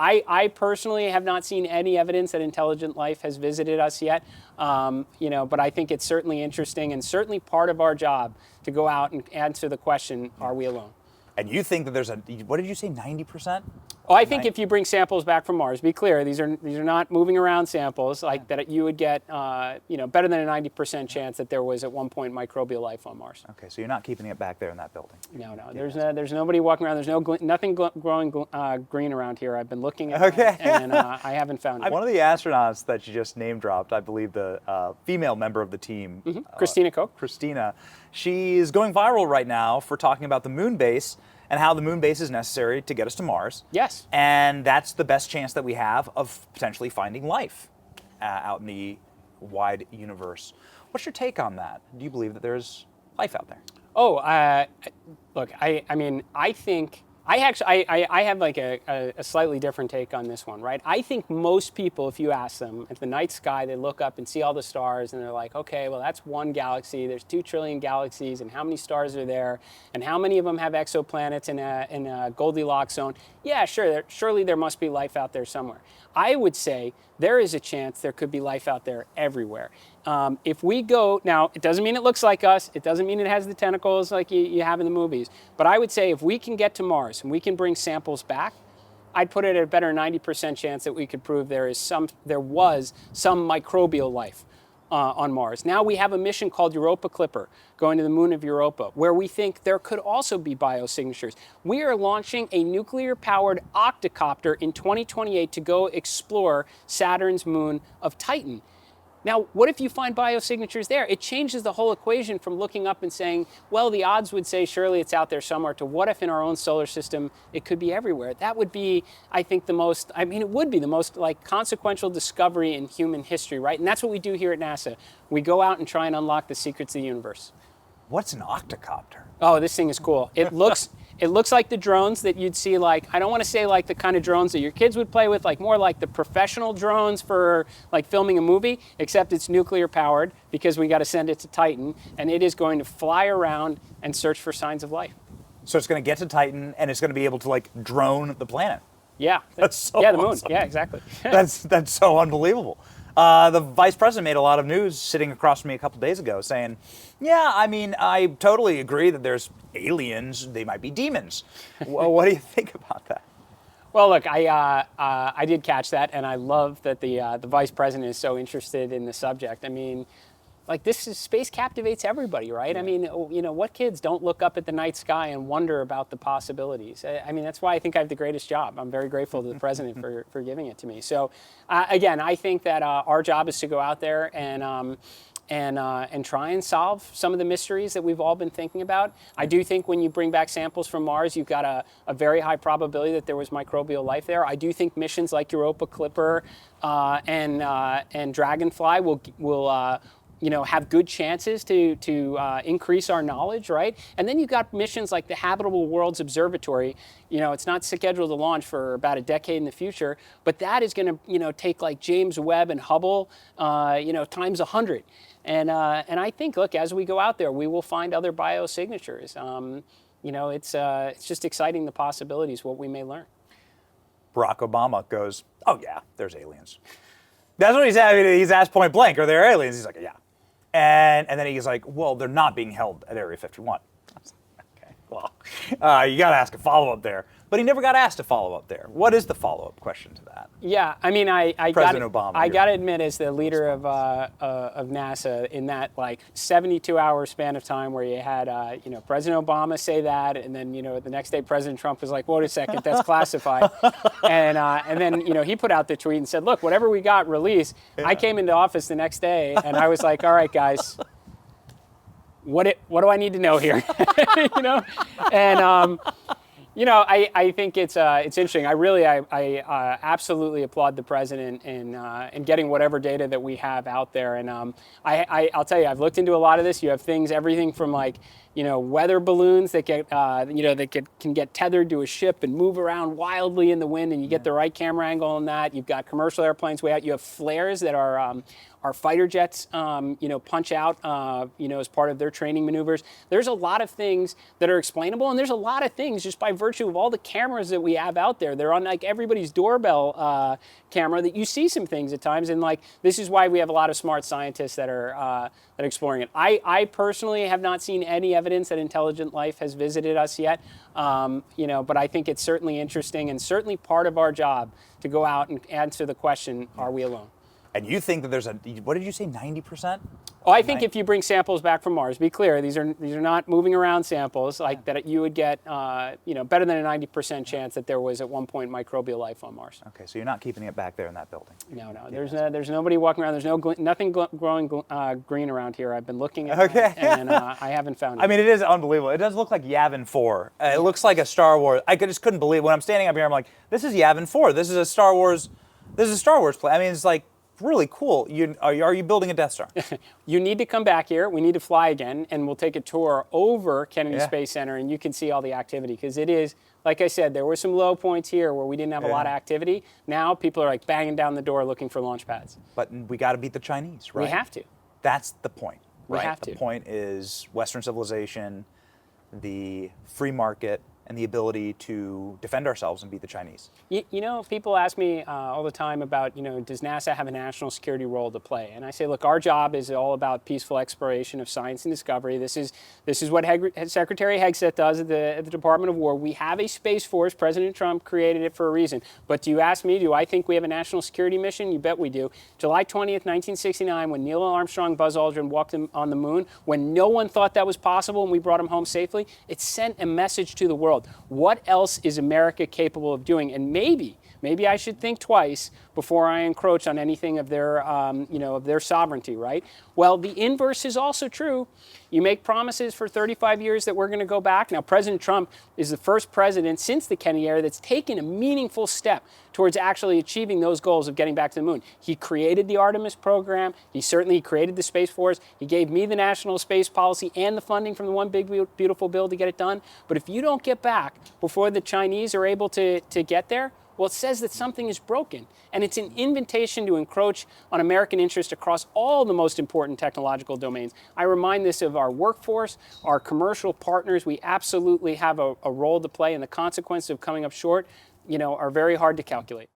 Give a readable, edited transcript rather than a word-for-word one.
I personally have not seen any evidence that intelligent life has visited us yet. But I think it's certainly interesting and certainly part of our job to go out and answer the question, are we alone? And you think that there's what did you say, 90%? Oh, I think if you bring samples back from Mars, be clear, these are not moving around samples, like that you would get, better than a 90% chance that there was at one point microbial life on Mars. Okay, so you're not keeping it back there in that building. No. There's nobody walking around. There's nothing growing green around here. I've been looking at it, and I haven't found it. One of the astronauts that you just name dropped, I believe the female member of the team, Christina Koch. Christina, she's going viral right now for talking about the moon base and how the moon base is necessary to get us to Mars. Yes. And that's the best chance that we have of potentially finding life out in the wide universe. What's your take on that? Do you believe that there's life out there? Oh, look, I think I have like a slightly different take on this one, right? I think most people, if you ask them, at the night sky, they look up and see all the stars and they're like, okay, well, that's one galaxy. There's 2 trillion galaxies, and how many stars are there? And how many of them have exoplanets in a Goldilocks zone? Yeah, sure, surely there must be life out there somewhere. I would say there is a chance there could be life out there everywhere. If we go, now, it doesn't mean it looks like us. It doesn't mean it has the tentacles like you have in the movies. But I would say if we can get to Mars and we can bring samples back, I'd put it at a better 90% chance that we could prove there was some microbial life on Mars. Now we have a mission called Europa Clipper going to the moon of Europa, where we think there could also be biosignatures. We are launching a nuclear-powered octocopter in 2028 to go explore Saturn's moon of Titan. Now, what if you find biosignatures there? It changes the whole equation from looking up and saying, well, the odds would say surely it's out there somewhere, to what if in our own solar system it could be everywhere? That would be, I think, it would be the most like consequential discovery in human history, right? And that's what we do here at NASA. We go out and try and unlock the secrets of the universe. What's an octocopter? Oh, this thing is cool. It looks like the drones that you'd see, like, I don't want to say like the kind of drones that your kids would play with, like more like the professional drones for like filming a movie, except it's nuclear powered because we got to send it to Titan, and it is going to fly around and search for signs of life. So it's going to get to Titan and it's going to be able to like drone the planet. Yeah. That's so the moon. awesome. Yeah, exactly. That's so unbelievable. The vice president made a lot of news sitting across from me a couple days ago saying, yeah, I mean, I totally agree that there's aliens. They might be demons. Well, what do you think about that? Well, look, I did catch that, and I love that the vice president is so interested in the subject. I mean, like, space captivates everybody, right? Yeah. I mean, what kids don't look up at the night sky and wonder about the possibilities? I mean, that's why I think I have the greatest job. I'm very grateful to the president for giving it to me. So, again, I think that our job is to go out there and try and solve some of the mysteries that we've all been thinking about. I do think when you bring back samples from Mars, you've got a very high probability that there was microbial life there. I do think missions like Europa Clipper and Dragonfly will have good chances to increase our knowledge, right? And then you've got missions like the Habitable Worlds Observatory. It's not scheduled to launch for about a decade in the future, but that is going to, take like James Webb and Hubble, times 100. And I think, look, as we go out there, we will find other biosignatures. It's just exciting, the possibilities, what we may learn. Barack Obama goes, oh yeah, there's aliens. That's what he said. I mean, he's asked point blank, are there aliens? He's like, yeah. And then he's like, well, they're not being held at Area 51. I was like, okay, well, you got to ask a follow-up there. But he never got asked a follow-up there. What is the follow-up question to that? Yeah, I mean, I got to admit, as the leader of NASA, in that like 72-hour span of time where you had President Obama say that, and then the next day President Trump was like, wait a second, that's classified, and then he put out the tweet and said, look, whatever we got, release. Yeah. I came into office the next day and I was like, all right, guys. What do I need to know here? And I think it's interesting. I absolutely applaud the president in getting whatever data that we have out there. And I'll tell you, I've looked into a lot of this. You have everything from like weather balloons that get, can get tethered to a ship and move around wildly in the wind, and you get the right camera angle on that. You've got commercial airplanes way out. You have flares that are fighter jets, punch out, as part of their training maneuvers. There's a lot of things that are explainable, and there's a lot of things just by virtue of all the cameras that we have out there. They're on like everybody's doorbell camera that you see some things at times, and like this is why we have a lot of smart scientists that are exploring it. I personally have not seen any evidence that intelligent life has visited us yet, but I think it's certainly interesting and certainly part of our job to go out and answer the question, are we alone? And you think that there's what did you say, 90%? Oh, I think if you bring samples back from Mars, be clear, these are not moving around samples like that. You would get, better than a 90% chance that there was at one point microbial life on Mars. Okay, so you're not keeping it back there in that building. No. There's nobody walking around. There's nothing growing green around here. I've been looking at it, and I haven't found it. I mean, it is unbelievable. It does look like Yavin 4. It looks like a Star Wars. Just couldn't believe it. When I'm standing up here, I'm like, this is Yavin 4. This is a Star Wars play. I mean, it's like really cool. Are you building a Death Star? You need to come back here. We need to fly again, and we'll take a tour over Kennedy Space Center, and you can see all the activity. Because it is, like I said, there were some low points here where we didn't have a lot of activity. Now people are like banging down the door looking for launch pads. But we got to beat the Chinese, right? We have to. That's the point. Right? We have to. The point is Western civilization, the free market, and the ability to defend ourselves and beat the Chinese. People ask me all the time about, does NASA have a national security role to play? And I say, look, our job is all about peaceful exploration of science and discovery. This is what Secretary Hegseth does at the Department of War. We have a Space Force. President Trump created it for a reason. But do you ask me, do I think we have a national security mission? You bet we do. July 20th, 1969, when Neil Armstrong, Buzz Aldrin walked on the moon, when no one thought that was possible and we brought him home safely, it sent a message to the world. What else is America capable of doing? And maybe I should think twice before I encroach on anything of their, of their sovereignty, right? Well, the inverse is also true. You make promises for 35 years that we're going to go back. Now, President Trump is the first president since the Kennedy era that's taken a meaningful step towards actually achieving those goals of getting back to the moon. He created the Artemis program. He certainly created the Space Force. He gave me the national space policy and the funding from the One Big Beautiful Bill to get it done. But if you don't get back before the Chinese are able to get there, well, it says that something is broken. And it's an invitation to encroach on American interest across all the most important technological domains. I remind this of our workforce, our commercial partners. We absolutely have a role to play, and the consequences of coming up short, are very hard to calculate.